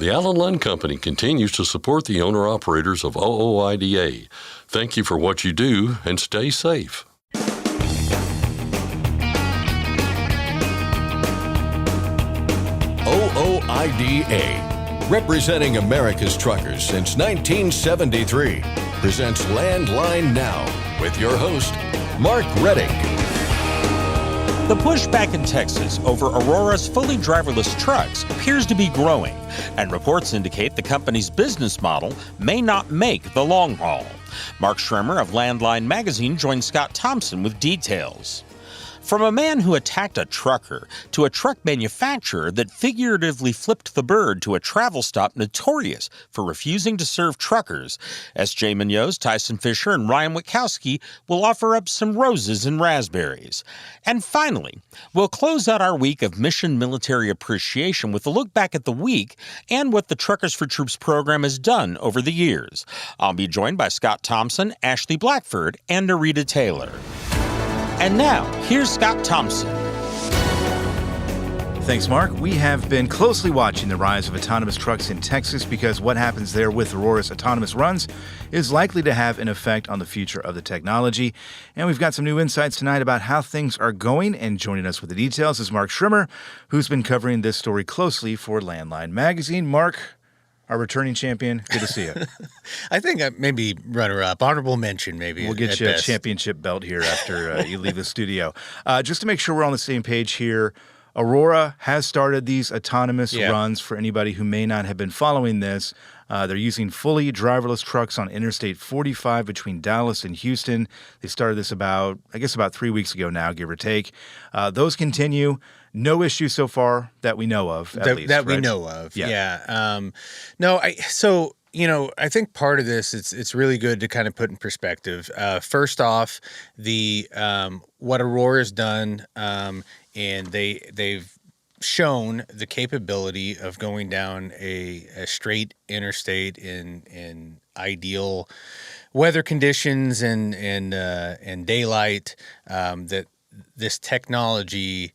The Allen Lund Company continues to support the owner-operators of OOIDA. Thank you for what you do, and stay safe. OOIDA, representing America's truckers since 1973, presents Landline Now with your host, Mark Redding. The pushback in Texas over Aurora's fully driverless trucks appears to be growing, and reports indicate the company's business model may not make the long haul. Mark Schremer of Landline Magazine joins Scott Thompson with details. From a man who attacked a trucker to a truck manufacturer that figuratively flipped the bird to a travel stop notorious for refusing to serve truckers, S.J. Munoz, Tyson Fisher, and Ryan Witkowski will offer up some roses and raspberries. And finally, we'll close out our week of Mission Military Appreciation with a look back at the week and what the Truckers for Troops program has done over the years. I'll be joined by Scott Thompson, Ashley Blackford, and Arita Taylor. And now, here's Scott Thompson. Thanks, Mark. We have been closely watching the rise of autonomous trucks in Texas because what happens there with Aurora's autonomous runs is likely to have an effect on the future of the technology. And we've got some new insights tonight about how things are going. And joining us with the details is Mark Schremer, who's been covering this story closely for Landline Magazine. Mark, our returning champion, good to see you. I think maybe runner-up, honorable mention maybe. We'll get you a championship belt here after you leave the studio. Just to make sure we're on the same page here, Aurora has started these autonomous runs for anybody who may not have been following this. They're using fully driverless trucks on Interstate 45 between Dallas and Houston. They started this about 3 weeks ago now, give or take. Those continue. No issue so far that we know of, at least. That we know of, yeah. I think part of this, it's really good to kind of put in perspective. First off, what Aurora's done, and they've shown the capability of going down a straight interstate in ideal weather conditions and daylight. That this technology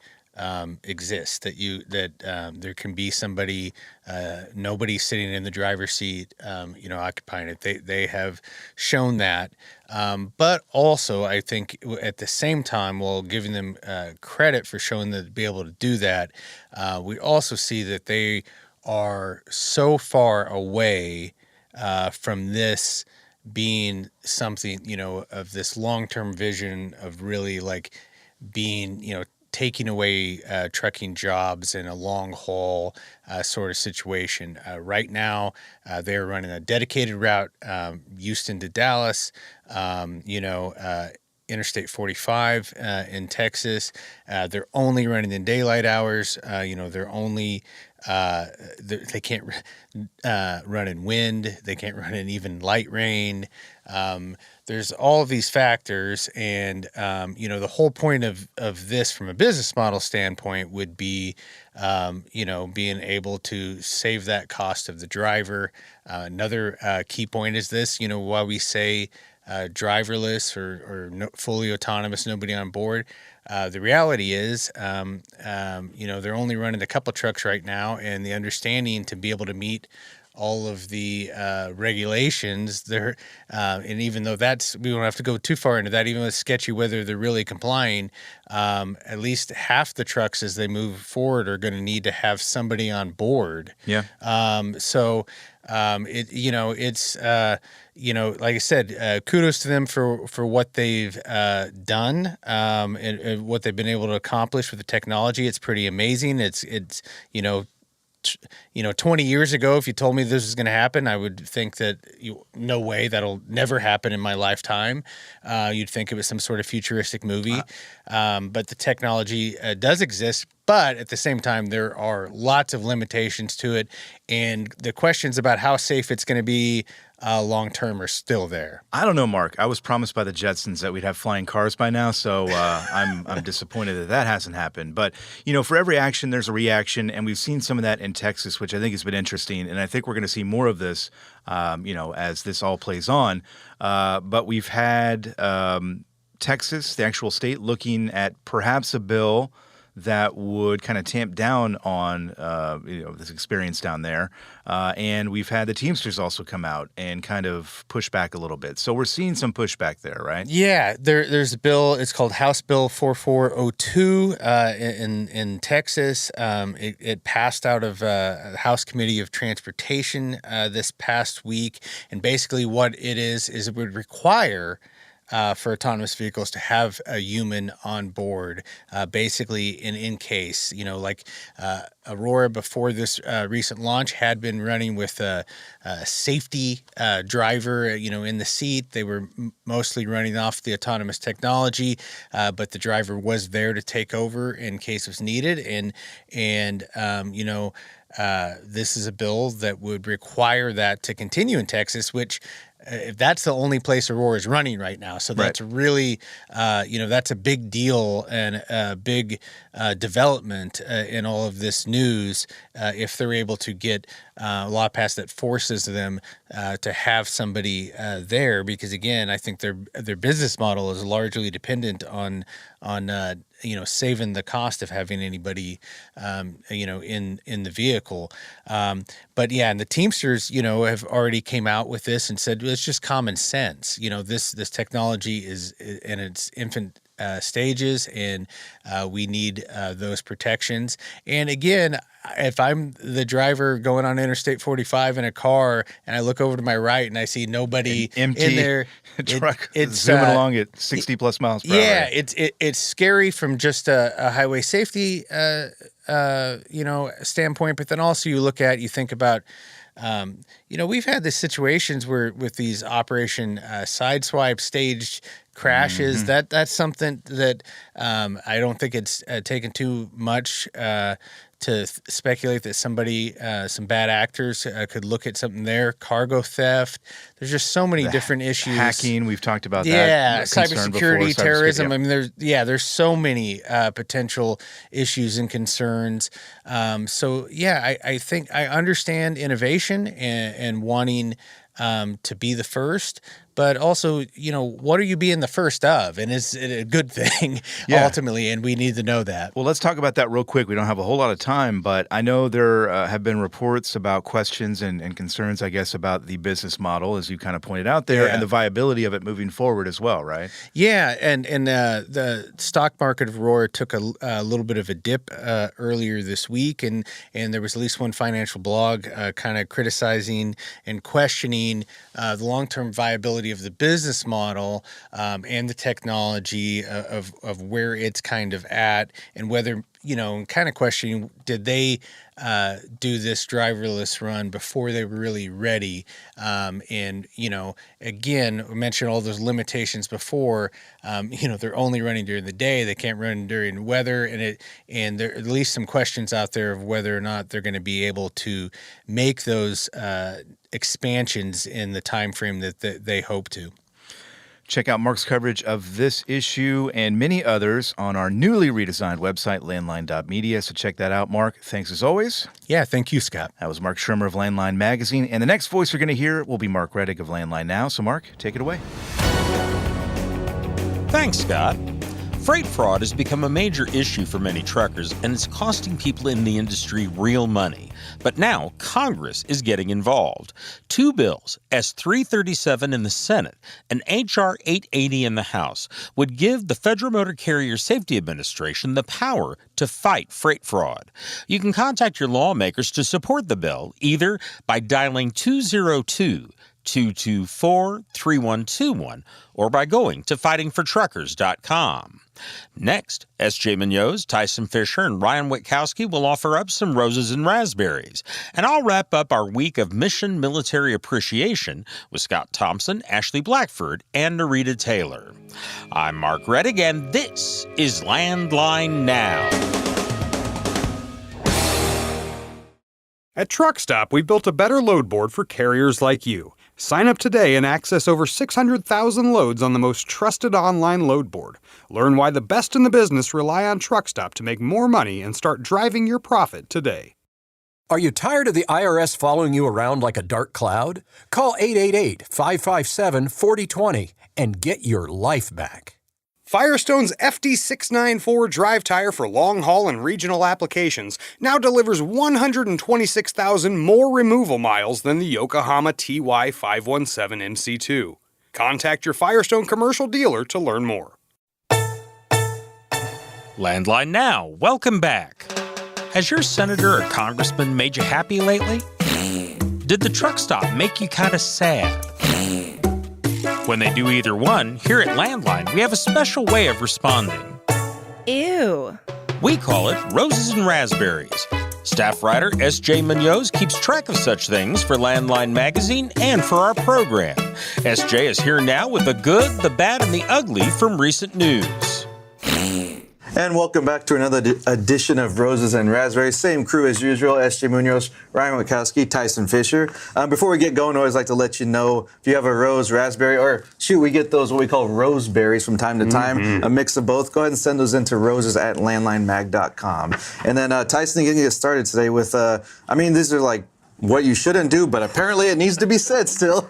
exists, that there can be somebody, nobody sitting in the driver's seat, occupying it. They have shown that, but also I think at the same time, while giving them credit for showing that to be able to do that, we also see that they are so far away from this being something, of this long-term vision of really like being, taking away trucking jobs in a long haul sort of situation. Right now, they're running a dedicated route, Houston to Dallas, Interstate 45 in Texas. They're only running in daylight hours. They're only they can't run in wind. They can't run in even light rain. There's all of these factors, and the whole point of this from a business model standpoint would be being able to save that cost of the driver. Another key point is this, while we say driverless or fully autonomous, nobody on board, the reality is they're only running a couple trucks right now, and the understanding to be able to meet all of the regulations there, and even though we don't have to go too far into that, even though it's sketchy whether they're really complying, at least half the trucks as they move forward are going to need to have somebody on board. Yeah. It's like I said, kudos to them for what they've done, and what they've been able to accomplish with the technology. It's pretty amazing. It's 20 years ago, if you told me this was going to happen, I would think that no way, that'll never happen in my lifetime. You'd think it was some sort of futuristic movie. But the technology does exist. But at the same time, there are lots of limitations to it. And the questions about how safe it's going to be long-term are still there. I don't know, Mark. I was promised by the Jetsons that we'd have flying cars by now, so I'm disappointed that hasn't happened. But, for every action, there's a reaction, and we've seen some of that in Texas, which I think has been interesting, and I think we're going to see more of this, as this all plays on. But we've had Texas, the actual state, looking at perhaps a bill that would kind of tamp down on this experience down there. And we've had the Teamsters also come out and kind of push back a little bit. So we're seeing some pushback there, right? Yeah, there's a bill. It's called House Bill 4402 in Texas. It passed out of the House Committee of Transportation this past week. And basically what it is it would require for autonomous vehicles to have a human on board, basically in case, Aurora before this recent launch had been running with a safety driver, in the seat. They were mostly running off the autonomous technology, but the driver was there to take over in case it was needed. This is a bill that would require that to continue in Texas, which if that's the only place Aurora is running right now. So that's really, that's a big deal and a big development in all of this news if they're able to get a law passed that forces them to have somebody there. Because, again, I think their business model is largely dependent on saving the cost of having anybody, in the vehicle. But yeah, and the Teamsters, have already came out with this and said, it's just common sense. This technology is in its infant stages, and we need those protections. And again, if I'm the driver going on Interstate 45 in a car and I look over to my right and I see nobody empty in there, truck it's zooming along at 60 plus miles per hour. Yeah, it's scary from just a highway safety standpoint, but then also you think about we've had these situations where with these Operation Sideswipe staged crashes, that's something that I don't think it's taken too much to speculate that somebody, some bad actors could look at something there. Cargo theft. There's just so many different issues. Hacking, we've talked about that. Yeah, cybersecurity, before, terrorism. Yeah. I mean, there's so many potential issues and concerns. I think I understand innovation and wanting to be the first, but also, what are you being the first of? And is it a good thing ultimately? And we need to know that. Well, let's talk about that real quick. We don't have a whole lot of time, but I know there have been reports about questions and concerns, I guess, about the business model, as you kind of pointed out there, and the viability of it moving forward as well, right? Yeah, and the stock market of Aurora took a little bit of a dip earlier this week, and there was at least one financial blog kind of criticizing and questioning the long-term viability of the business model and the technology of where it's kind of at, and whether, kind of questioning, did they do this driverless run before they were really ready? Again, we mentioned all those limitations before. They're only running during the day. They can't run during weather, and there are at least some questions out there of whether or not they're going to be able to make those expansions in the time frame that they hope to. Check out Mark's coverage of this issue and many others on our newly redesigned website, landline.media. So check that out, Mark. Thanks as always. Yeah, thank you, Scott. That was Mark Schirmer of Landline Magazine. And the next voice you're going to hear will be Mark Reddick of Landline Now. So, Mark, take it away. Thanks, Scott. Freight fraud has become a major issue for many truckers, and it's costing people in the industry real money. But now Congress is getting involved. Two bills, S-337 in the Senate and H.R. 880 in the House, would give the Federal Motor Carrier Safety Administration the power to fight freight fraud. You can contact your lawmakers to support the bill either by dialing 202-224-3121 or by going to fightingfortruckers.com. Next, S.J. Munoz, Tyson Fisher, and Ryan Witkowski will offer up some Roses and Razzberries. And I'll wrap up our week of Mission Military Appreciation with Scott Thompson, Ashley Blackford, and Narita Taylor. I'm Mark Reddick, and this is Landline Now. At Truck Stop, we've built a better load board for carriers like you. Sign up today and access over 600,000 loads on the most trusted online load board. Learn why the best in the business rely on Truck Stop to make more money and start driving your profit today. Are you tired of the IRS following you around like a dark cloud? Call 888-557-4020 and get your life back. Firestone's FD694 drive tire for long haul and regional applications now delivers 126,000 more removal miles than the Yokohama TY517 MC2. Contact your Firestone commercial dealer to learn more. Landline Now, welcome back. Has your senator or congressman made you happy lately? Did the truck stop make you kind of sad? When they do either one, here at Landline, we have a special way of responding. Ew. We call it Roses and Razzberries. Staff writer S.J. Munoz keeps track of such things for Landline Magazine and for our program. S.J. is here now with the good, the bad, and the ugly from recent news. And welcome back to another edition of Roses and Razzberries. Same crew as usual, S.J. Munoz, Ryan Witkowski, Tyson Fisher. Before we get going, I always like to let you know if you have a rose, raspberry, or we get those what we call rose berries from time to time, a mix of both. Go ahead and send those into roses@landlinemag.com. And then Tyson, you can get started today with, these are like what you shouldn't do, but apparently it needs to be said still.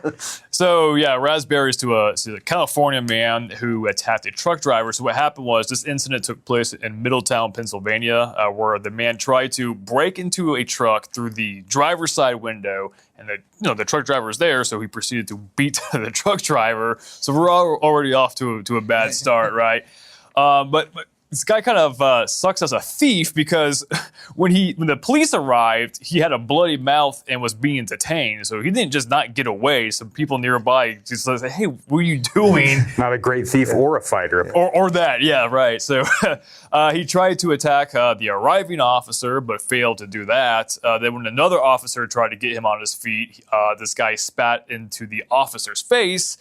So, raspberries to a California man who attacked a truck driver. So what happened was this incident took place in Middletown, Pennsylvania, where the man tried to break into a truck through the driver's side window. And the truck driver was there, so he proceeded to beat the truck driver. So we're already off to a bad start, right? But this guy kind of sucks as a thief because when the police arrived, he had a bloody mouth and was being detained. So he didn't just not get away. Some people nearby just said, "Hey, what are you doing?" Not a great thief or a fighter. Or that, yeah, right. So he tried to attack the arriving officer, but failed to do that. Then when another officer tried to get him on his feet, this guy spat into the officer's face.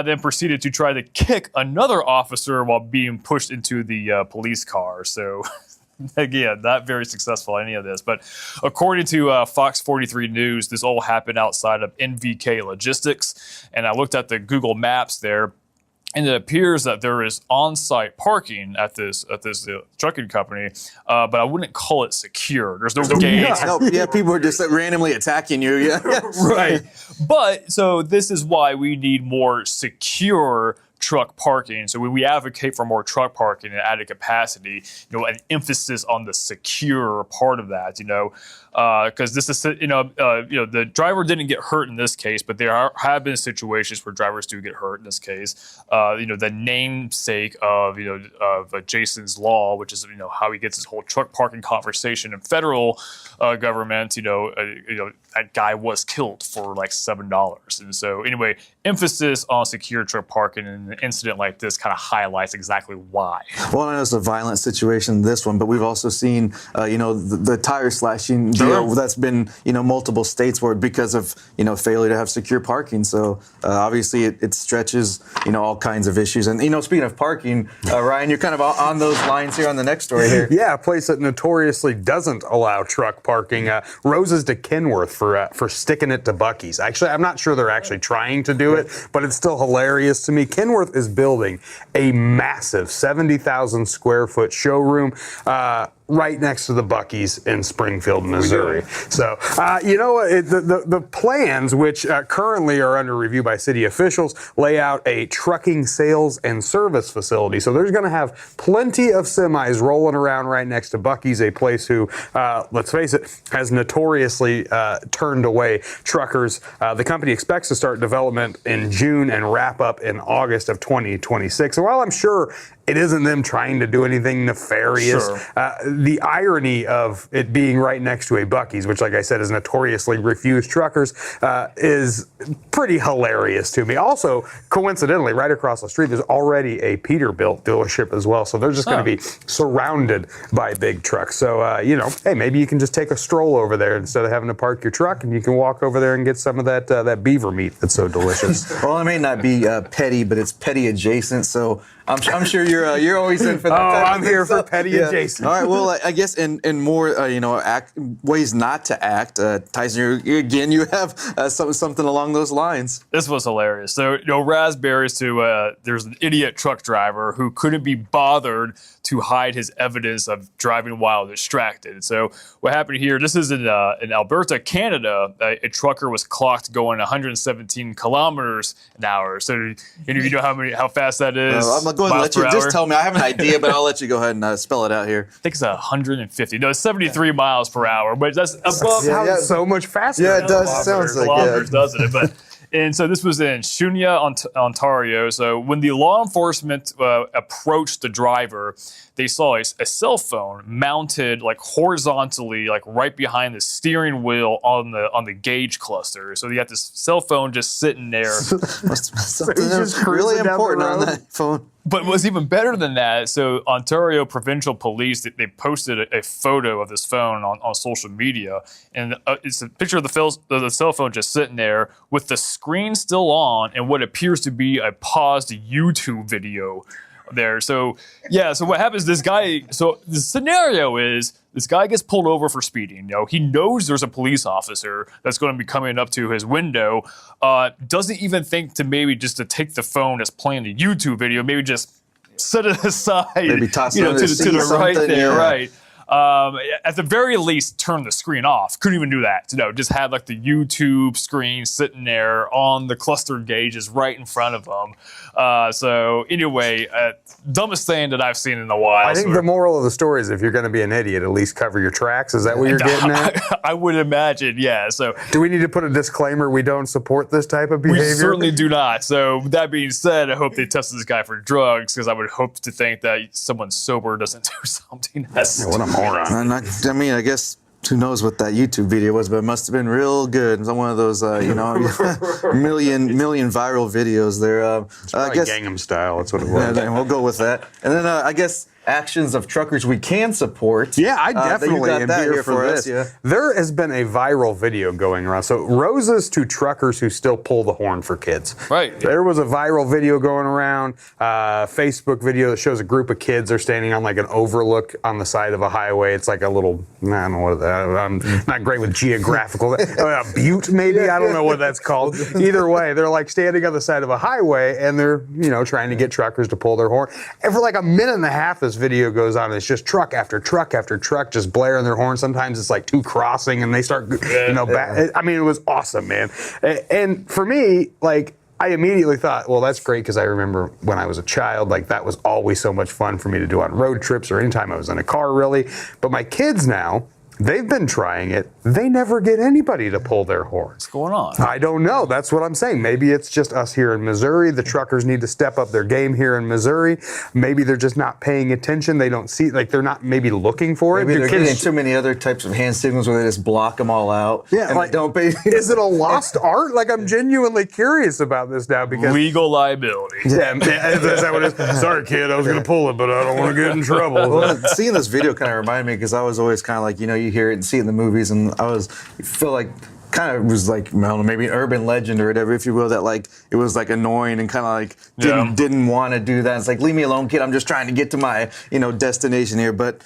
Then proceeded to try to kick another officer while being pushed into the police car. So, again, not very successful any of this. But according to Fox 43 News, this all happened outside of NVK Logistics. And I looked at the Google Maps there. And it appears that there is on-site parking at this trucking company, but I wouldn't call it secure. There's no gates. Yeah, people are just randomly attacking you. Yeah, right. But so this is why we need more secure truck parking. So we advocate for more truck parking and added capacity. An emphasis on the secure part of that. Because this is the driver didn't get hurt in this case, but there have been situations where drivers do get hurt in this case. The namesake of Jason's Law, which is how he gets his whole truck parking conversation in federal government. That guy was killed for like $7, and so anyway, emphasis on secure truck parking, and an incident like this kind of highlights exactly why. Well, I know it's a violent situation, this one, but we've also seen the tire slashing deal that's been multiple states where because of failure to have secure parking. So obviously it stretches all kinds of issues. And speaking of parking, Ryan, you're kind of on those lines here on the next story here. Yeah, a place that notoriously doesn't allow truck parking. Roses to Kenworth for sticking it to Buc-ee's. Actually, I'm not sure they're actually trying to do it, but it's still hilarious to me. Kenworth is building a massive 70,000 square foot showroom right next to the Buc-ee's in Springfield, Missouri. So, the plans, which currently are under review by city officials, lay out a trucking sales and service facility. So there's going to have plenty of semis rolling around right next to Buc-ee's, a place who, let's face it, has notoriously turned away truckers. The company expects to start development in June and wrap up in August of 2026. And while I'm sure it isn't them trying to do anything nefarious, the irony of it being right next to a Buc-ee's, which, like I said, is notoriously refused truckers, is pretty hilarious to me. Also, coincidentally, right across the street, there's already a Peterbilt dealership as well. So they're just going to be surrounded by big trucks. So, hey, maybe you can just take a stroll over there instead of having to park your truck, and you can walk over there and get some of that beaver meat that's so delicious. Well, it may not be petty, but it's petty adjacent. So I'm sure you're always in for that. I'm here for petty adjacent. All right. Well, I guess in more ways not to act, Tyson, you have something along those lines. This was hilarious. So raspberries to there's an idiot truck driver who couldn't be bothered to hide his evidence of driving while distracted. So what happened here? This is in Alberta, Canada. A trucker was clocked going 117 kilometers an hour. So you know how fast that is. I'm go ahead and let you per just hour? tell me. I have an idea, but I'll let you go ahead and spell it out here. I think it's 150. No, it's 73 miles per hour, but that's above. Sounds so much faster. Yeah, it does. It sounds like kilometers, doesn't it? But and so this was in Shunya, Ontario. So when the law enforcement approached the driver, they saw a cell phone mounted like horizontally, like right behind the steering wheel on the gauge cluster. So you got this cell phone just sitting there. Something that's really important on that phone. But what's even better than that, so Ontario Provincial Police, they posted a photo of this phone on social media, and it's a picture of the cell phone just sitting there with the screen still on and what appears to be a paused YouTube video there. So, yeah, so what happens, the scenario is this guy gets pulled over for speeding. You know, he knows there's a police officer that's going to be coming up to his window. Doesn't even think to maybe just to take the phone that's playing the YouTube video, maybe just set it aside. Maybe toss it to the right there, yeah. right. At the very least, turn the screen off. Couldn't even do that. Just had like the YouTube screen sitting there on the cluster gauges right in front of them. So anyway, dumbest thing that I've seen in a while. I think the moral of the story is if you're going to be an idiot, at least cover your tracks. Is that what you're getting at? I would imagine, yeah. So do we need to put a disclaimer? We don't support this type of behavior? We certainly do not. So with that being said, I hope they tested this guy for drugs because I would hope to think that someone sober doesn't do something that's... What a moron. I mean, I guess who knows what that YouTube video was, but it must have been real good. It was one of those, million viral videos there. I guess Gangnam Style. That's what it was. Yeah, we'll go with that. And then I guess actions of truckers we can support. Yeah, I definitely am here for this. Yeah. There has been a viral video going around. So roses to truckers who still pull the horn for kids. Right. There was a viral video going around, Facebook video that shows a group of kids are standing on like an overlook on the side of a highway. It's like a little, I don't know what I'm not great with geographical. A butte maybe? I don't know what that's called. Either way, they're like standing on the side of a highway and they're, trying to get truckers to pull their horn. And for like a minute and a half, this video goes on. It's just truck after truck after truck just blaring their horn. Sometimes it's like two crossing and they start, I mean, it was awesome, man. And for me, like, I immediately thought, well, that's great because I remember when I was a child, like that was always so much fun for me to do on road trips or anytime I was in a car, really. But my kids now, they've been trying it. They never get anybody to pull their horn. What's going on? I don't know. That's what I'm saying. Maybe it's just us here in Missouri. The truckers need to step up their game here in Missouri. Maybe they're just not paying attention. They don't see, like they're not maybe looking for it. Maybe they're getting too many other types of hand signals where they just block them all out. Yeah, and like, don't pay. Is it a lost art? Like I'm genuinely curious about this now because legal liability. Yeah, is that what it is? Sorry, kid, I was going to pull it, but I don't want to get in trouble. Well, seeing this video kind of reminded me because I was always kind of like, you hear it and see it in the movies, and feel like kind of was like, I don't know, maybe an urban legend or whatever, if you will, that like it was like annoying and kind of like didn't want to do that. It's like, leave me alone, kid. I'm just trying to get to my destination here. But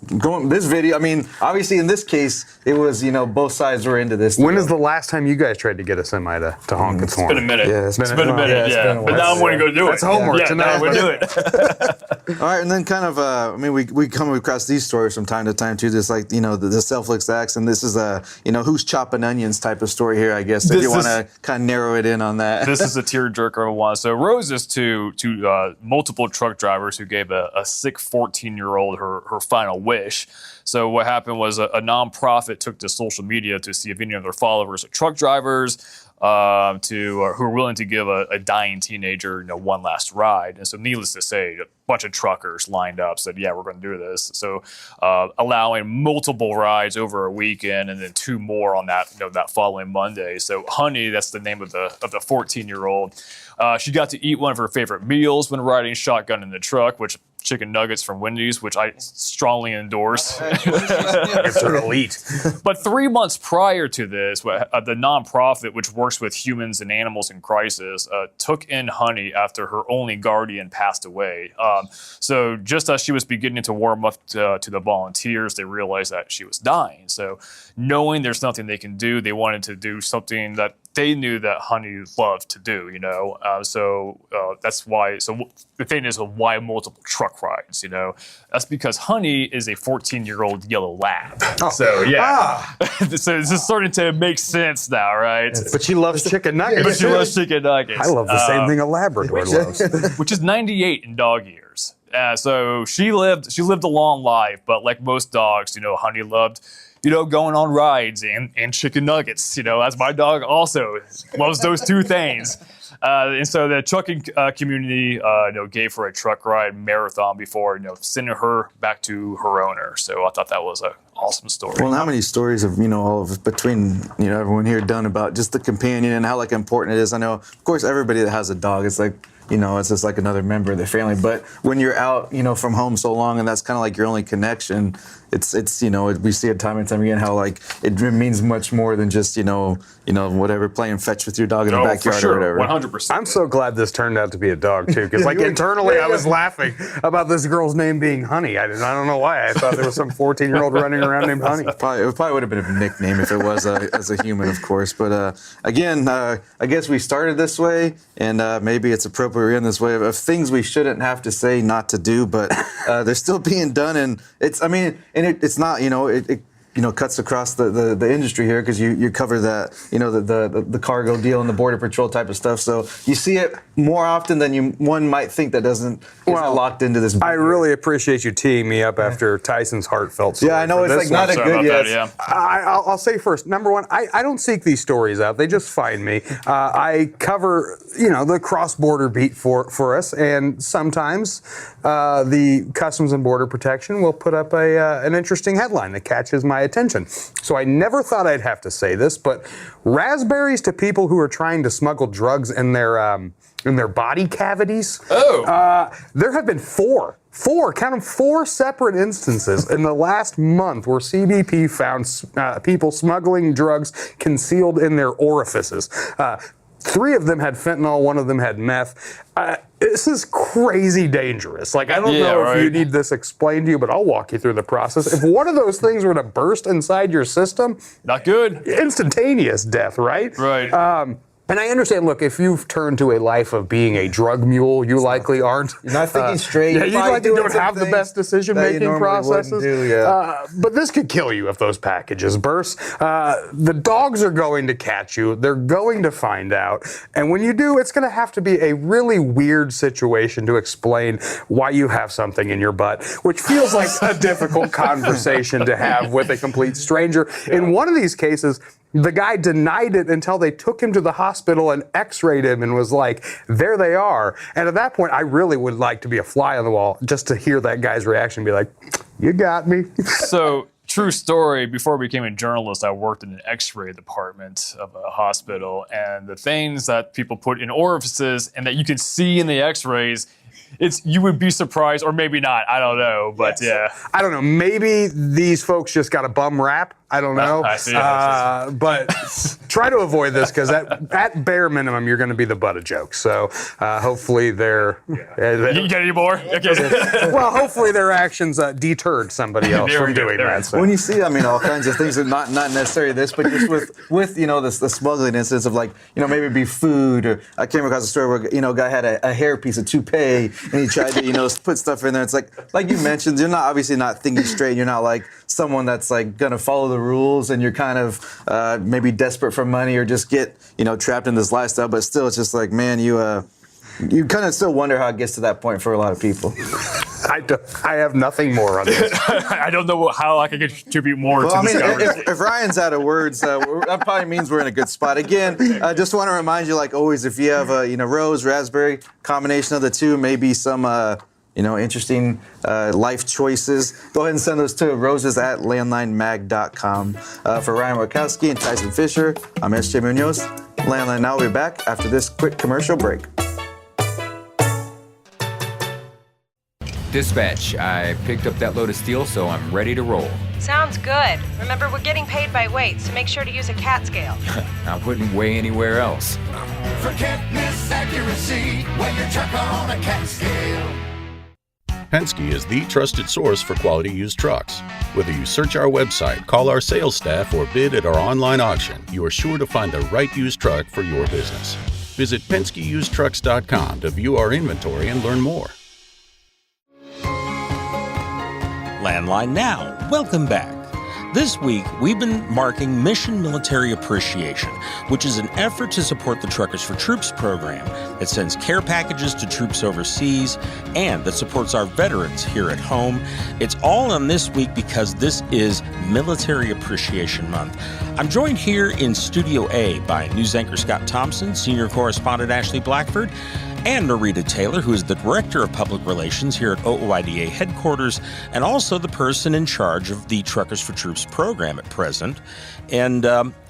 this video, I mean, obviously in this case, it was both sides were into this. When is the last time you guys tried to get a semi to honk its horn? It's been a minute. Yeah, it's been a minute. Yeah, but now I'm going to go do it. That's homework tonight. Now we'll do it. All right, and then kind of, I mean, we come across these stories from time to time too. This like the selfless acts, and this is who's chopping onions type of story here, I guess. If you want to kind of narrow it in on that. This is a tearjerker one. So roses to multiple truck drivers who gave a sick 14-year-old her final wish. So what happened was a nonprofit took to social media to see if any of their followers are truck drivers who are willing to give a dying teenager one last ride. And so needless to say, a bunch of truckers lined up, said, yeah, we're going to do this. So allowing multiple rides over a weekend and then two more on that that following Monday. So Honey, that's the name of the 14-year-old. She got to eat one of her favorite meals when riding shotgun in the truck, which chicken nuggets from Wendy's, which I strongly endorse. It's elite. But 3 months prior to this, the nonprofit, which works with humans and animals in crisis, took in Honey after her only guardian passed away. So just as she was beginning to warm up to the volunteers, they realized that she was dying. So knowing there's nothing they can do, they wanted to do something that they knew that Honey loved to do, so that's why. So the thing is, why multiple truck rides? That's because Honey is a 14-year-old yellow lab. Oh. So yeah, so this is starting to make sense now, right? But she loves chicken nuggets. But she loves chicken nuggets. I love the same thing a Labrador loves. Which is 98 in dog years. So she lived a long life, but like most dogs, Honey loved, going on rides and chicken nuggets. As my dog also loves those two things. And so the trucking community, gave her a truck ride marathon before, sending her back to her owner. So I thought that was an awesome story. Well, how many stories have, all of between, everyone here done about just the companion and how like important it is? I know, of course, everybody that has a dog, it's like, it's just like another member of the family. But when you're out, from home so long and that's kind of like your only connection, it's we see it time and time again how like it means much more than just, whatever, playing fetch with your dog in the backyard for sure. or whatever. 100%. I'm so glad this turned out to be a dog too, because like internally I was laughing about this girl's name being Honey. I don't know why. I thought there was some 14-year-old running around named Honey. It probably would have been a nickname if it was as a human, of course. But again, I guess we started this way, and maybe it's appropriate we're in this way of things we shouldn't have to say not to do, but they're still being done, and it's not it cuts across the industry here because you cover that the cargo deal and the border patrol type of stuff. So you see it more often than one might think that isn't locked into this. I really appreciate you teeing me up after Tyson's heartfelt story. Yeah, I know it's like not a good yes. I'll say first, number one, I don't seek these stories out. They just find me. I cover the cross-border beat for us, and sometimes the Customs and Border Protection will put up an interesting headline that catches my attention. So I never thought I'd have to say this, but raspberries to people who are trying to smuggle drugs in their body cavities. There have been four, count them, 4 separate instances in the last month where CBP found people smuggling drugs concealed in their orifices. 3 of them had fentanyl, 1 of them had meth. This is crazy dangerous. Like, I don't know if you need this explained to you, but I'll walk you through the process. If one of those things were to burst inside your system, not good. Instantaneous death, right? Right. And I understand, look, if you've turned to a life of being a drug mule, you likely aren't. You're not thinking straight. Yeah, you likely don't have the best decision-making processes. But this could kill you if those packages burst. The dogs are going to catch you. They're going to find out. And when you do, it's going to have to be a really weird situation to explain why you have something in your butt, which feels like a difficult conversation to have with a complete stranger. In one of these cases, the guy denied it until they took him to the hospital and x-rayed him and was like, there they are. And at that point, I really would like to be a fly on the wall just to hear that guy's reaction, be like, you got me. So, true story, before I became a journalist, I worked in an x-ray department of a hospital, and the things that people put in orifices and that you can see in the x-rays, you would be surprised, or maybe not, I don't know, but yeah. I don't know, maybe these folks just got a bum rap. I don't know. I see. But try to avoid this because at bare minimum, you're going to be the butt of jokes. So hopefully they're... You get any more? Okay. Well, hopefully their actions deterred somebody else from doing that. So. When you see, all kinds of things, not necessarily this, but just with the smuggling incidents of maybe it'd be food, or I came across a story where, a guy had a hair piece of toupee and he tried to, put stuff in there. It's like you mentioned, you're obviously not thinking straight. You're not like someone that's going to follow the rules, and you're kind of maybe desperate for money or just get trapped in this lifestyle. But still, it's just like, man, you kind of still wonder how it gets to that point for a lot of people. I have nothing more on this. I don't know how I can contribute more to this conversation. If Ryan's out of words, that probably means we're in a good spot. Again, I just want to remind you, like always, if you have a rose, raspberry, combination of the two, maybe some interesting life choices, go ahead and send those to roses@landlinemag.com. For Ryan Witkowski and Tyson Fisher, I'm SJ Munoz. Landline Now will be back after this quick commercial break. Dispatch, I picked up that load of steel, so I'm ready to roll. Sounds good. Remember, we're getting paid by weight, so make sure to use a cat scale. I wouldn't weigh anywhere else. Forget miss accuracy when you're truck on a cat scale. Penske is the trusted source for quality used trucks. Whether you search our website, call our sales staff, or bid at our online auction, you are sure to find the right used truck for your business. Visit PenskeUsedTrucks.com to view our inventory and learn more. Landline Now, welcome back. This week, we've been marking Mission Military Appreciation, which is an effort to support the Truckers for Troops program that sends care packages to troops overseas and that supports our veterans here at home. It's all on this week because this is Military Appreciation Month. I'm joined here in Studio A by news anchor Scott Thompson, senior correspondent Ashley Blackford, and Narita Taylor, who is the Director of Public Relations here at OOIDA headquarters and also the person in charge of the Truckers for Troops program at present. And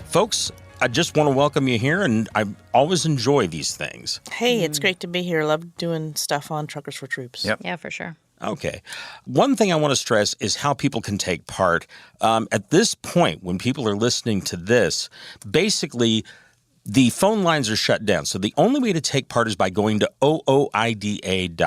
folks, I just want to welcome you here, and I always enjoy these things. Hey, it's great to be here. Love doing stuff on Truckers for Troops. Yep. Yeah, for sure. Okay. One thing I want to stress is how people can take part. At this point, when people are listening to this, basically the phone lines are shut down. So the only way to take part is by going to ooida.com.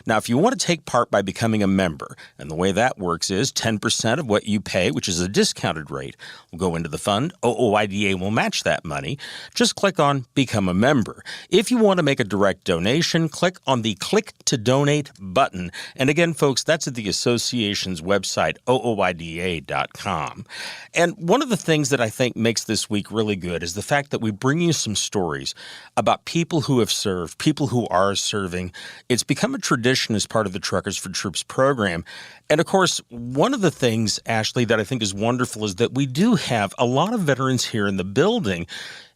Now, if you want to take part by becoming a member, and the way that works is 10% of what you pay, which is a discounted rate, will go into the fund. OOIDA will match that money. Just click on Become a Member. If you want to make a direct donation, click on the Click to Donate button. And again, folks, that's at the association's website, ooida.com. And one of the things that I think makes this week really good is the fact that we bring you some stories about people who have served, people who are serving. It's become a tradition as part of the Truckers for Troops program. And of course, one of the things, Ashley, that I think is wonderful is that we do have a lot of veterans here in the building,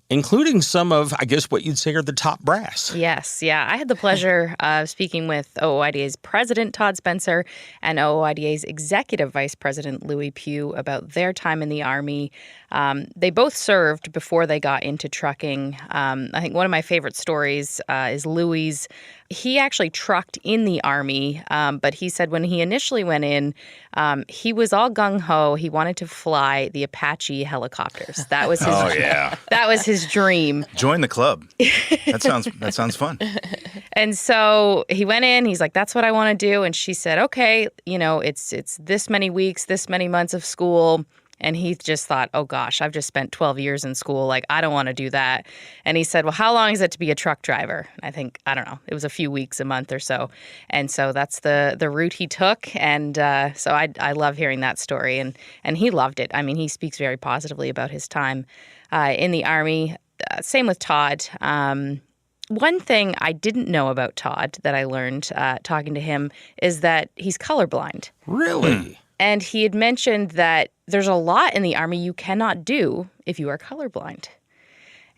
including some of, I guess, what you'd say are the top brass. Yes, yeah. I had the pleasure of speaking with OOIDA's president, Todd Spencer, and OOIDA's executive vice president, Louis Pugh, about their time in the Army. They both served before they got into trucking. I think one of my favorite stories is Louis'. He actually trucked in the Army, but he said when he initially went in, he was all gung-ho. He wanted to fly the Apache helicopters. That was his that was his dream. Join the club. That sounds fun. And so he went in. He's like, that's what I want to do. And she said, okay, it's this many weeks, this many months of school. And he just thought, oh, gosh, I've just spent 12 years in school. Like, I don't want to do that. And he said, well, how long is it to be a truck driver? I think, I don't know, it was a few weeks, a month or so. And so that's the route he took. And so I love hearing that story. And he loved it. I mean, he speaks very positively about his time in the Army. Same with Todd. One thing I didn't know about Todd that I learned talking to him is that he's colorblind. Really? And he had mentioned that there's a lot in the Army you cannot do if you are colorblind.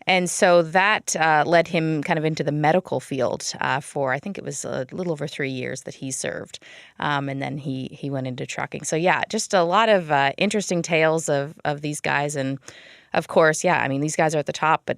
And so that led him kind of into the medical field for, I think it was a little over 3 years that he served. And then he went into trucking. So, yeah, just a lot of interesting tales of these guys. And, of course, yeah, I mean, these guys are at the top, but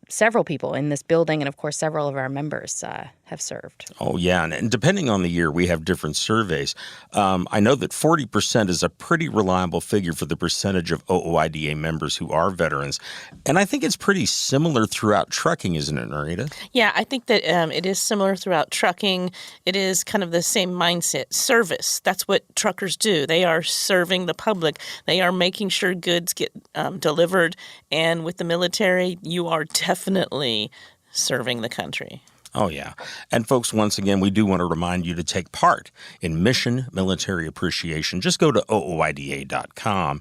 several people in this building and, of course, several of our members have served. Oh, yeah. And depending on the year, we have different surveys. I know that 40% is a pretty reliable figure for the percentage of OOIDA members who are veterans. And I think it's pretty similar throughout trucking, isn't it, Narita? Yeah, I think that it is similar throughout trucking. It is kind of the same mindset. Service. That's what truckers do. They are serving the public. They are making sure goods get delivered. And with the military, you are definitely serving the country. Oh, yeah. And folks, once again, we do want to remind you to take part in Mission Military Appreciation. Just go to ooida.com.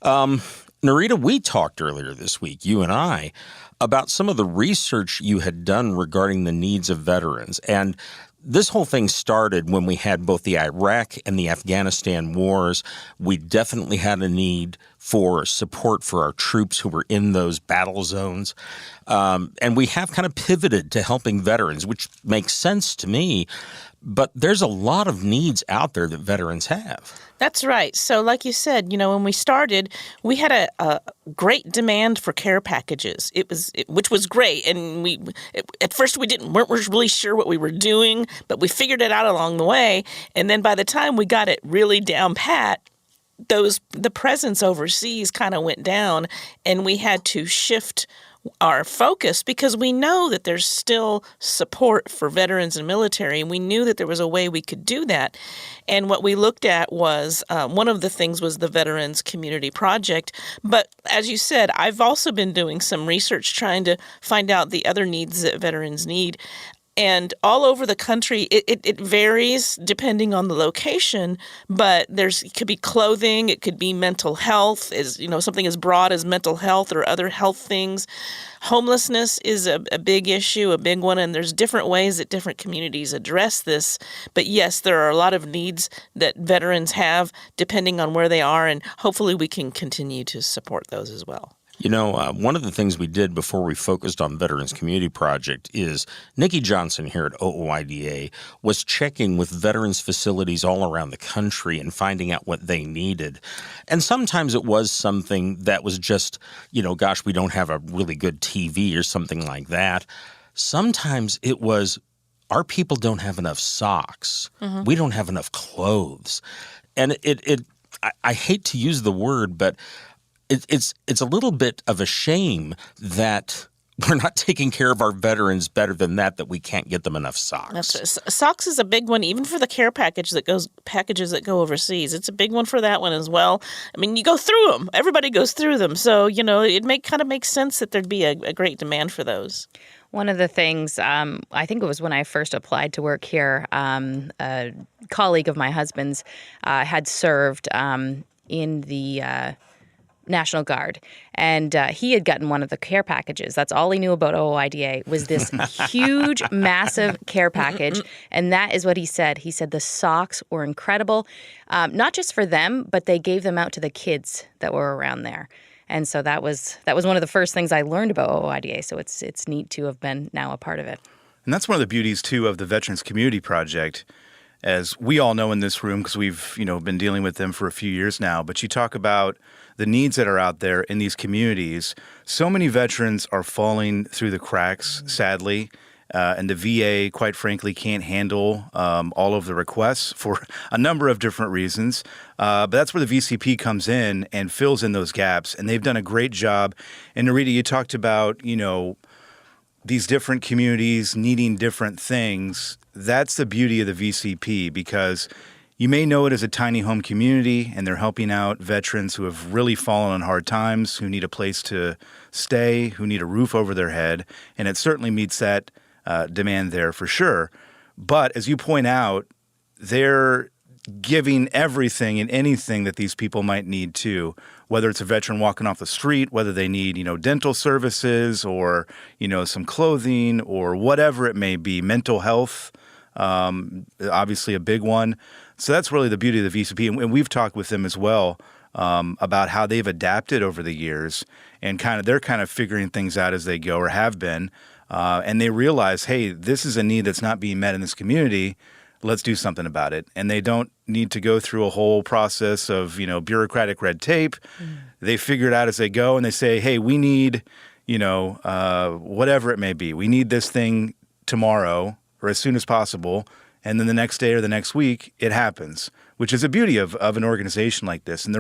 Narita, we talked earlier this week, you and I, about some of the research you had done regarding the needs of veterans. And this whole thing started when we had both the Iraq and the Afghanistan wars. We definitely had a need for support for our troops who were in those battle zones. And we have kind of pivoted to helping veterans, which makes sense to me. But there's a lot of needs out there that veterans have. That's right. So like you said, when we started, we had a great demand for care packages. Which was great. And at first we weren't really sure what we were doing, but we figured it out along the way. And then by the time we got it really down pat, the presence overseas kind of went down, and we had to shift our focus because we know that there's still support for veterans and military, and we knew that there was a way we could do that. And what we looked at was one of the things was the Veterans Community Project. But as you said, I've also been doing some research trying to find out the other needs that veterans need. And all over the country, it varies depending on the location, but it could be clothing, it could be mental health, something as broad as mental health or other health things. Homelessness is a big issue, a big one, and there's different ways that different communities address this. But yes, there are a lot of needs that veterans have depending on where they are, and hopefully we can continue to support those as well. One of the things we did before we focused on Veterans Community Project is Nikki Johnson here at OOIDA was checking with veterans facilities all around the country and finding out what they needed. And sometimes it was something that was just, gosh, we don't have a really good TV or something like that. Sometimes it was our people don't have enough socks. Mm-hmm. We don't have enough clothes. And I hate to use the word, but it's a little bit of a shame that we're not taking care of our veterans better than that we can't get them enough socks. Socks is a big one, even for the care packages that go overseas. It's a big one for that one as well. I mean, you go through them. Everybody goes through them. So, it kind of makes sense that there'd be a great demand for those. One of the things, I think it was when I first applied to work here, a colleague of my husband's had served in the National Guard, and he had gotten one of the care packages. That's all he knew about OOIDA was this huge, massive care package, and that is what he said. He said the socks were incredible, not just for them, but they gave them out to the kids that were around there. And so that was one of the first things I learned about OOIDA, so it's neat to have been now a part of it. And that's one of the beauties, too, of the Veterans Community Project, as we all know in this room, because we've been dealing with them for a few years now. But you talk about the needs that are out there in these communities. So many veterans are falling through the cracks, sadly, and the VA, quite frankly, can't handle all of the requests for a number of different reasons. But that's where the VCP comes in and fills in those gaps, and they've done a great job. And Narita, you talked about, these different communities needing different things. That's the beauty of the VCP, because you may know it as a tiny home community, and they're helping out veterans who have really fallen on hard times, who need a place to stay, who need a roof over their head, and it certainly meets that demand there for sure. But as you point out, they're giving everything and anything that these people might need too, whether it's a veteran walking off the street, whether they need, dental services or, some clothing or whatever it may be, mental health, obviously a big one. So that's really the beauty of the VCP. And we've talked with them as well about how they've adapted over the years, and they're kind of figuring things out as they go, or have been. And they realize, hey, this is a need that's not being met in this community. Let's do something about it. And they don't need to go through a whole process of, bureaucratic red tape. Mm. They figure it out as they go, and they say, hey, we need, whatever it may be. We need this thing tomorrow or as soon as possible. And then the next day or the next week, it happens, which is the beauty of an organization like this. And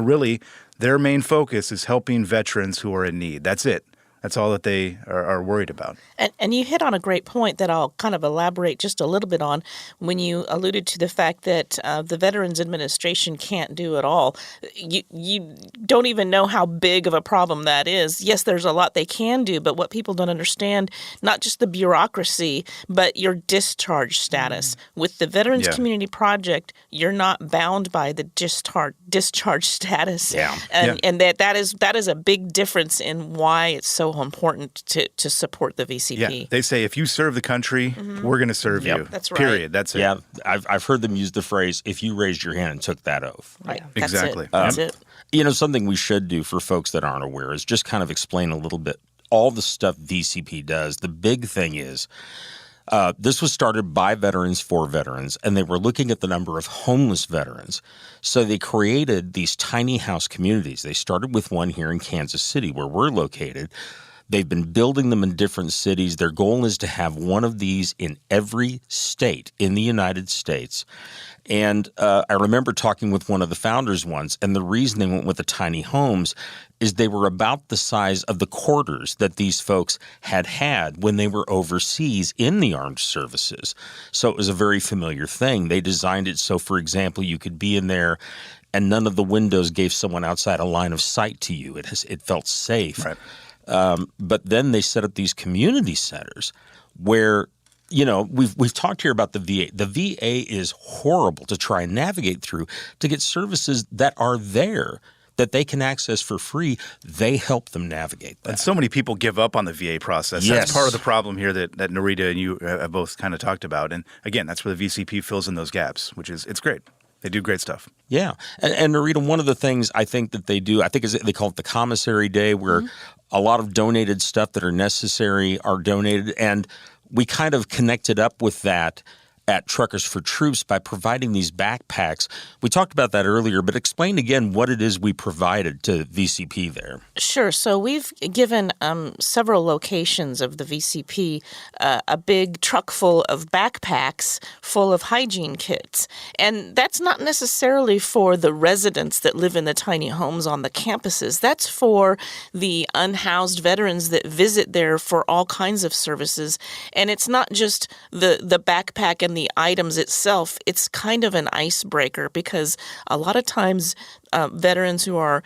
their main focus is helping veterans who are in need. That's it. That's all that they are worried about. And you hit on a great point that I'll kind of elaborate just a little bit on when you alluded to the fact that the Veterans Administration can't do it all. You don't even know how big of a problem that is. Yes, there's a lot they can do, but what people don't understand, not just the bureaucracy, but your discharge status. With the Veterans Community Project, you're not bound by the discharge status. Yeah. And that is a big difference in why it's so important to support the VCP. Yeah, they say if you serve the country, we're going to serve you. That's right. Period. That's it. Yeah, I've heard them use the phrase, if you raised your hand and took that oath. Right. Exactly. That's it. Something we should do for folks that aren't aware is just kind of explain a little bit all the stuff VCP does. The big thing is this was started by veterans for veterans, and they were looking at the number of homeless veterans. So they created these tiny house communities. They started with one here in Kansas City, where we're located. They've been building them in different cities. Their goal is to have one of these in every state in the United States. And I remember talking with one of the founders once, and the reason they went with the tiny homes is they were about the size of the quarters that these folks had when they were overseas in the armed services. So it was a very familiar thing. They designed it so, for example, you could be in there and none of the windows gave someone outside a line of sight to you. It felt safe. Right. But then they set up these community centers where, we've talked here about the VA. The VA is horrible to try and navigate through to get services that are there that they can access for free. They help them navigate that. And so many people give up on the VA process. Yes. That's part of the problem here that Narita and you have both kind of talked about. And again, that's where the VCP fills in those gaps, it's great. They do great stuff. Yeah. And Narita, one of the things I think that they do, they call it the commissary day, where a lot of donated stuff that are necessary are donated. And we kind of connected up with that at Truckers for Troops by providing these backpacks. We talked about that earlier, but explain again what it is we provided to VCP there. Sure. So we've given several locations of the VCP a big truck full of backpacks full of hygiene kits. And that's not necessarily for the residents that live in the tiny homes on the campuses. That's for the unhoused veterans that visit there for all kinds of services. And it's not just the backpack and the items itself. It's kind of an icebreaker because a lot of times veterans who are,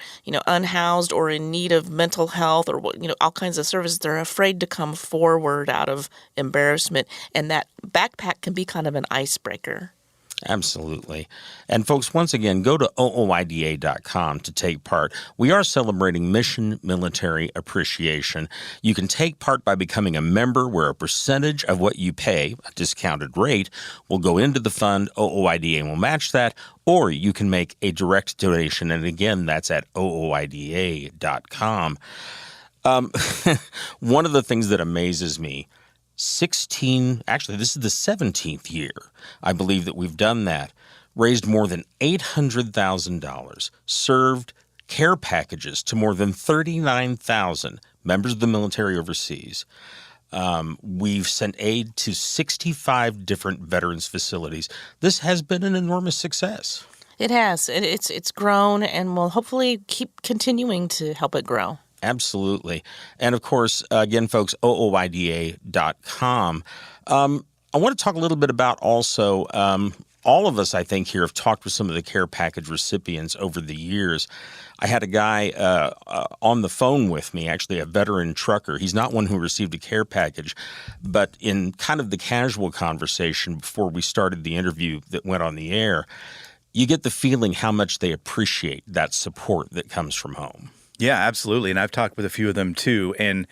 unhoused or in need of mental health or, all kinds of services, they're afraid to come forward out of embarrassment. And that backpack can be kind of an icebreaker. Absolutely. And folks, once again, go to ooida.com to take part. We are celebrating Mission Military Appreciation. You can take part by becoming a member where a percentage of what you pay, a discounted rate, will go into the fund. OOIDA will match that, or you can make a direct donation. And again, that's at ooida.com. One of the things that amazes me, this is the 17th year, I believe, that we've done that, raised more than $800,000, served care packages to more than 39,000 members of the military overseas. We've sent aid to 65 different veterans facilities. This has been an enormous success. It has. It's grown and will hopefully keep continuing to help it grow. Absolutely. And of course, again, folks, ooida.com. I want to talk a little bit about also, all of us, I think, here have talked with some of the care package recipients over the years. I had a guy on the phone with me, actually a veteran trucker. He's not one who received a care package, but in kind of the casual conversation before we started the interview that went on the air, you get the feeling how much they appreciate that support that comes from home. Yeah, absolutely. And I've talked with a few of them too. And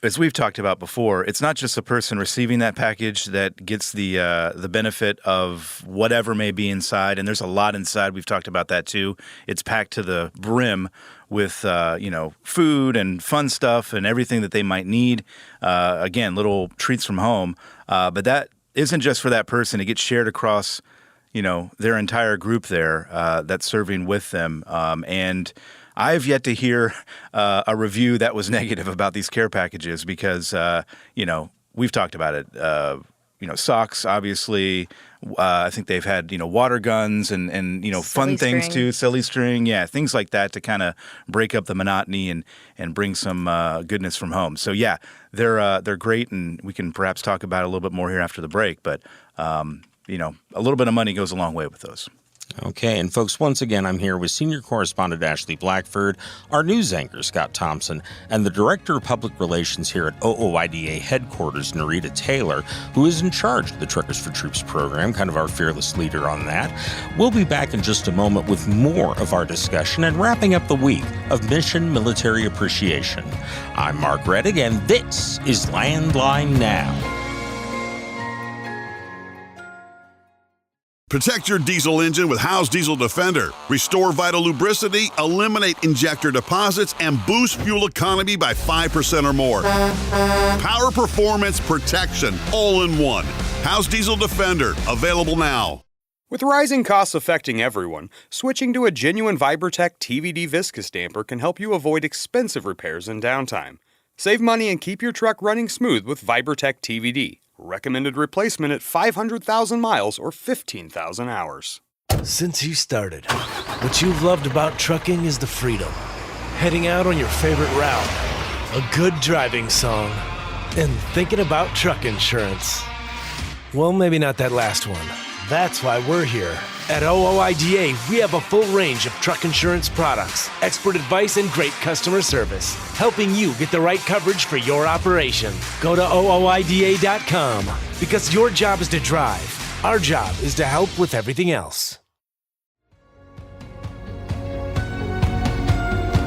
as we've talked about before, it's not just the person receiving that package that gets the benefit of whatever may be inside. And there's a lot inside. We've talked about that too. It's packed to the brim with food and fun stuff and everything that they might need. Again, little treats from home. But that isn't just for that person. It gets shared across their entire group there that's serving with them. And I've yet to hear a review that was negative about these care packages because, we've talked about it. Socks, obviously. I think they've had, water guns and fun things too, silly string. Yeah, things like that to kind of break up the monotony and bring some goodness from home. So, yeah, they're great, and we can perhaps talk about it a little bit more here after the break. But, a little bit of money goes a long way with those. Okay, and folks, once again, I'm here with senior correspondent Ashley Blackford, our news anchor Scott Thompson, and the director of public relations here at OOIDA headquarters, Narita Taylor, who is in charge of the Truckers for Troops program, kind of our fearless leader on that. We'll be back in just a moment with more of our discussion and wrapping up the week of Mission Military Appreciation. I'm Mark Reddick, and this is Landline Now. Protect your diesel engine with Howe's Diesel Defender. Restore vital lubricity, eliminate injector deposits, and boost fuel economy by 5% or more. Power, performance, protection, all in one. Howe's Diesel Defender, available now. With rising costs affecting everyone, switching to a genuine Vibertech TVD viscous damper can help you avoid expensive repairs and downtime. Save money and keep your truck running smooth with ViberTech TVD. Recommended replacement at 500,000 miles or 15,000 hours. Since you started, what you've loved about trucking is the freedom. Heading out on your favorite route, a good driving song, and thinking about truck insurance. Well, maybe not that last one. That's why we're here. At OOIDA, we have a full range of truck insurance products, expert advice, and great customer service, helping you get the right coverage for your operation. Go to OOIDA.com, because your job is to drive. Our job is to help with everything else.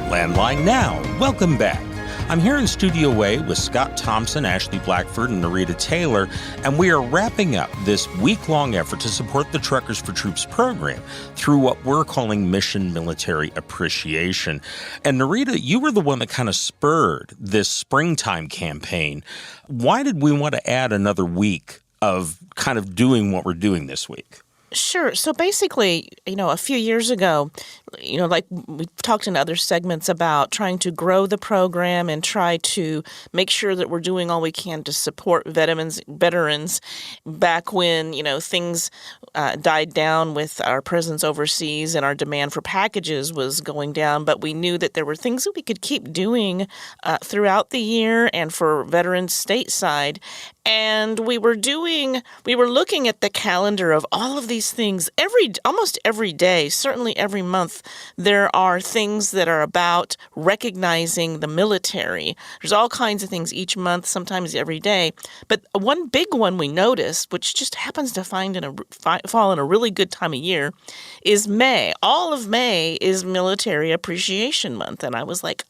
Landline Now. Welcome back. I'm here in Studio A with Scott Thompson, Ashley Blackford, and Narita Taylor, and we are wrapping up this week-long effort to support the Truckers for Troops program through what we're calling Mission Military Appreciation. And Narita, you were the one that kind of spurred this springtime campaign. Why did we want to add another week of kind of doing what we're doing this week? Sure. So basically, a few years ago, like we talked in other segments about trying to grow the program and try to make sure that we're doing all we can to support veterans back when, things died down with our presence overseas and our demand for packages was going down. But we knew that there were things that we could keep doing throughout the year and for veterans stateside. And we were looking at the calendar of all of these things almost every day, certainly every month. There are things that are about recognizing the military. There's all kinds of things each month, sometimes every day. But one big one we noticed, which just happens to fall in a really good time of year, is May. All of May is Military Appreciation Month. And I was like,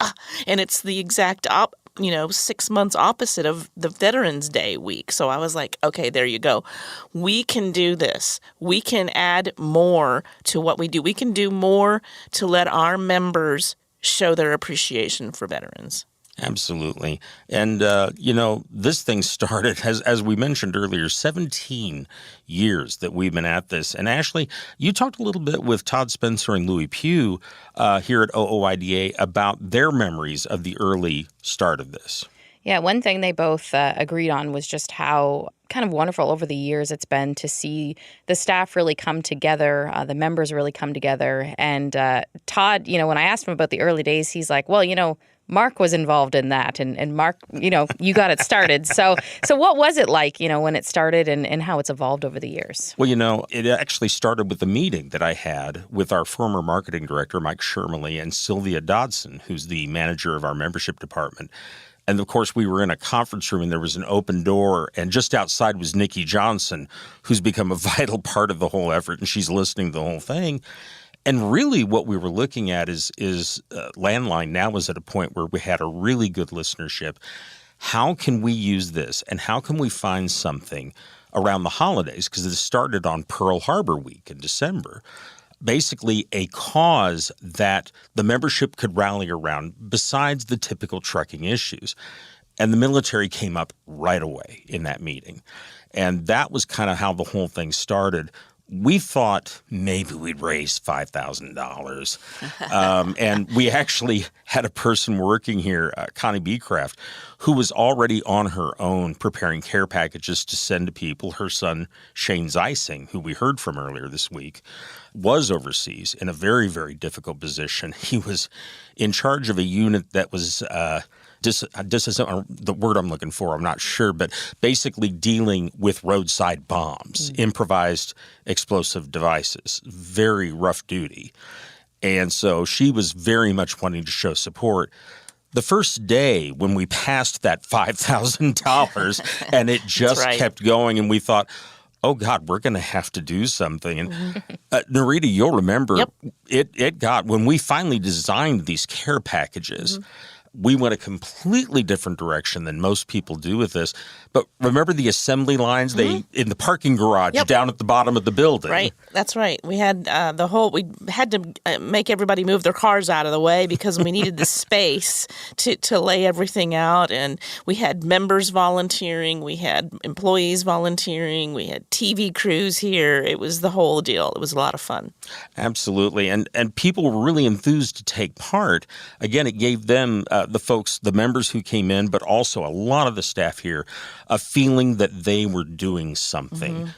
and it's the exact 6 months opposite of the Veterans Day week. So I was like, okay, there you go. We can do this. We can add more to what we do. We can do more to let our members show their appreciation for veterans. Absolutely. And, this thing started, as we mentioned earlier, 17 years that we've been at this. And Ashley, you talked a little bit with Todd Spencer and Louis Pugh here at OOIDA about their memories of the early start of this. Yeah, one thing they both agreed on was just how kind of wonderful over the years it's been to see the staff really come together, the members really come together. And Todd, when I asked him about the early days, he's like, well, Mark was involved in that, and Mark, you got it started. So what was it like, when it started and how it's evolved over the years? Well, it actually started with a meeting that I had with our former marketing director, Mike Shermley, and Sylvia Dodson, who's the manager of our membership department. And, of course, we were in a conference room, and there was an open door, and just outside was Nikki Johnson, who's become a vital part of the whole effort, and she's listening to the whole thing. And really what we were looking at is Landline now was at a point where we had a really good listenership. How can we use this, and how can we find something around the holidays? Because it started on Pearl Harbor Week in December. Basically a cause that the membership could rally around besides the typical trucking issues. And the military came up right away in that meeting. And that was kind of how the whole thing started. We thought maybe we'd raise $5,000. And we actually had a person working here, Connie Beecraft, who was already on her own preparing care packages to send to people. Her son, Shane Zeising, who we heard from earlier this week, was overseas in a very, very difficult position. He was in charge of a unit that was the word I'm looking for, I'm not sure, but basically dealing with roadside bombs, improvised explosive devices, very rough duty. And so she was very much wanting to show support. The first day when we passed that $5,000 and it just kept going, and we thought, oh, God, we're going to have to do something. And Narita, you'll remember it got, when we finally designed these care packages, we went a completely different direction than most people do with this. But remember the assembly lines in the parking garage down at the bottom of the building? Right. That's right. We had we had to make everybody move their cars out of the way because we needed the space to lay everything out. And we had members volunteering. We had employees volunteering. We had TV crews here. It was the whole deal. It was a lot of fun. Absolutely. And people were really enthused to take part. Again, it gave them the folks, the members who came in, but also a lot of the staff here, a feeling that they were doing something.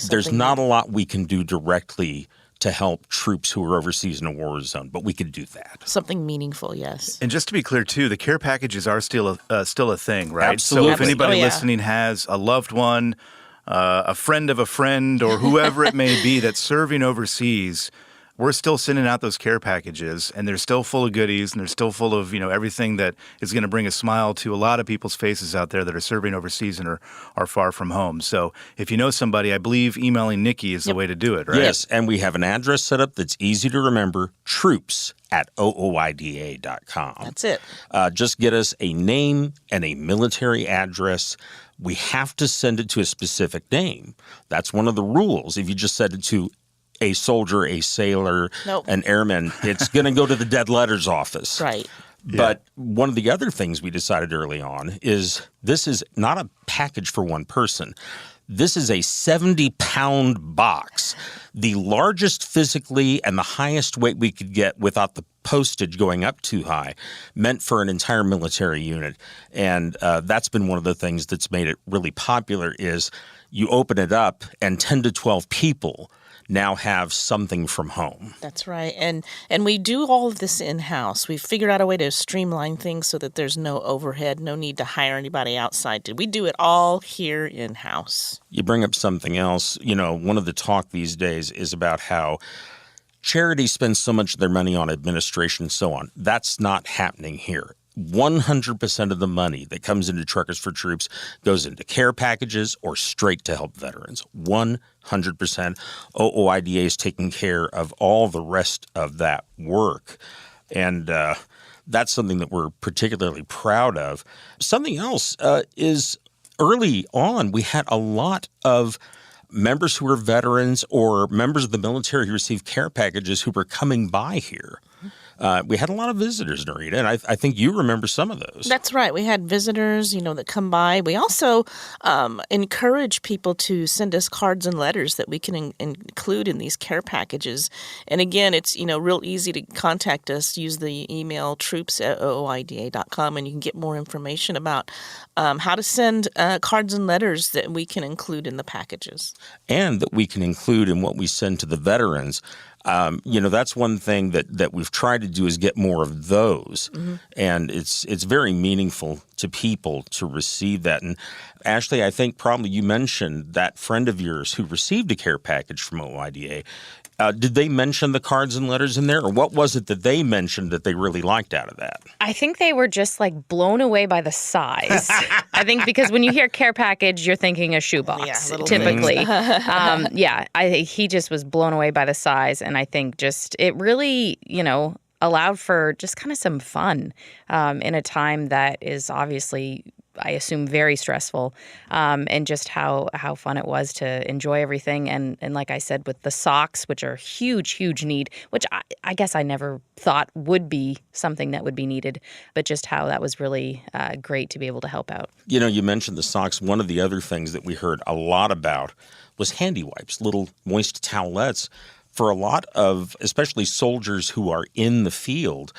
There's not a lot we can do directly to help troops who are overseas in a war zone, but we could do that. Something meaningful, yes. And just to be clear, too, the care packages are still a thing, right? Absolutely. So if anybody listening has a loved one, a friend of a friend, or whoever it may be that's serving overseas, we're still sending out those care packages, and they're still full of goodies, and they're still full of, everything that is going to bring a smile to a lot of people's faces out there that are serving overseas and are far from home. So if you know somebody, I believe emailing Nikki is the way to do it, right? Yes, and we have an address set up that's easy to remember, troops@ooida.com. That's it. Just get us a name and a military address. We have to send it to a specific name. That's one of the rules. If you just send it to a soldier, a sailor, an airman, it's going to go to the dead letters office. Right. But one of the other things we decided early on is this is not a package for one person. This is a 70-pound box, the largest physically and the highest weight we could get without the postage going up too high, meant for an entire military unit. And that's been one of the things that's made it really popular is you open it up and 10 to 12 people now have something from home. That's right. And we do all of this in-house. We've figured out a way to streamline things so that there's no overhead, no need to hire anybody outside. We do it all here in-house. You bring up something else. One of the talk these days is about how charities spend so much of their money on administration and so on. That's not happening here. 100% of the money that comes into Truckers for Troops goes into care packages or straight to help veterans. 100%. OOIDA is taking care of all the rest of that work. And that's something that we're particularly proud of. Something else is early on, we had a lot of members who were veterans or members of the military who received care packages who were coming by here. We had a lot of visitors, Narita, and I think you remember some of those. That's right. We had visitors, that come by. We also encourage people to send us cards and letters that we can include in these care packages. And again, it's, real easy to contact us. Use the email troops@ooida.com, and you can get more information about how to send cards and letters that we can include in the packages. And that we can include in what we send to the veterans. That's one thing that we've tried to do is get more of those. Mm-hmm. And it's very meaningful to people to receive that. And Ashley, I think probably you mentioned that friend of yours who received a care package from OIDA. Did they mention the cards and letters in there, or what was it that they mentioned that they really liked out of that? I think they were just blown away by the size. I think because when you hear care package, you're thinking a shoebox, typically. He just was blown away by the size, and I think just it really, allowed for just kind of some fun in a time that is obviously, I assume, very stressful, and just how fun it was to enjoy everything. And like I said, with the socks, which are huge need, which I guess I never thought would be something that would be needed, but just how that was really great to be able to help out. You mentioned the socks. One of the other things that we heard a lot about was handy wipes, little moist towelettes. For a lot of, especially soldiers who are in the field,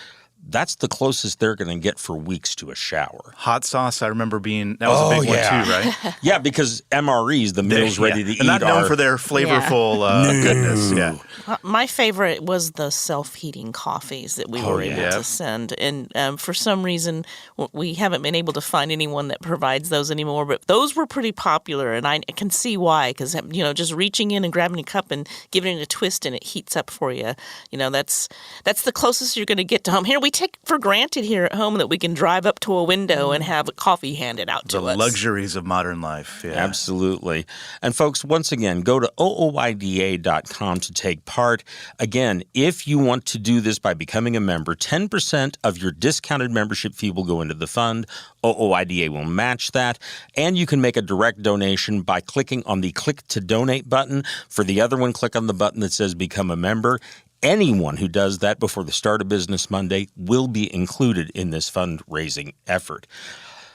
that's the closest they're going to get for weeks to a shower. Hot sauce, I remember that was a big one too, right? Yeah, because MREs, the meals ready to eat, and not known for their flavorful goodness. Yeah. My favorite was the self-heating coffees that we were able to send. And for some reason, we haven't been able to find anyone that provides those anymore. But those were pretty popular, and I can see why. Because, just reaching in and grabbing a cup and giving it a twist and it heats up for you. That's the closest you're going to get to home. Here, we take for granted here at home that we can drive up to a window and have a coffee handed out to us. The luxuries of modern life. Yeah. Absolutely. And folks, once again, go to ooida.com to take part. Again, if you want to do this by becoming a member, 10% of your discounted membership fee will go into the fund. OOIDA will match that. And you can make a direct donation by clicking on the Click to Donate button. For the other one, click on the button that says Become a Member. Anyone who does that before the start of Business Monday will be included in this fundraising effort.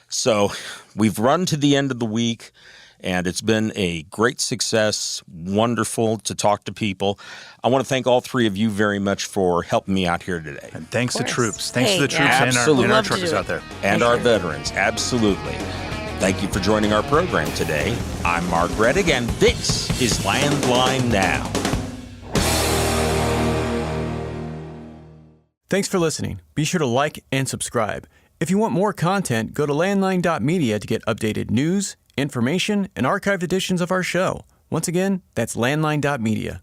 So we've run to the end of the week, and it's been a great success. Wonderful to talk to people. I want to thank all three of you very much for helping me out here today. And thanks to troops. Thanks to the troops and our truckers out there. And our veterans. Absolutely. Thank you for joining our program today. I'm Mark Reddick, and this is Landline Now. Thanks for listening. Be sure to like and subscribe. If you want more content, go to landline.media to get updated news, information, and archived editions of our show. Once again, that's landline.media.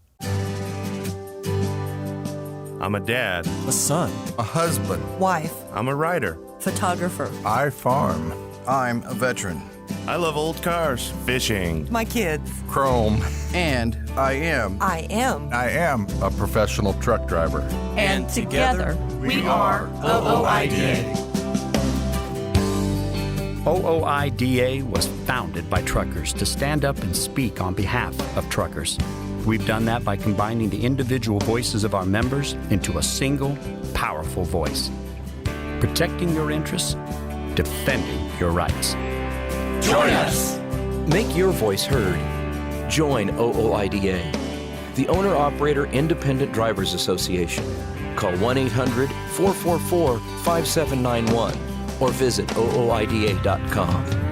I'm a dad, a son, a husband, wife, I'm a writer, photographer. I farm. I'm a veteran. I love old cars, fishing, my kids, Chrome, and I am a professional truck driver. And together we are OOIDA. OOIDA was founded by truckers to stand up and speak on behalf of truckers. We've done that by combining the individual voices of our members into a single, powerful voice. Protecting your interests, defending your rights. Join us! Make your voice heard. Join OOIDA, the Owner-Operator Independent Drivers Association. Call 1-800-444-5791 or visit ooida.com.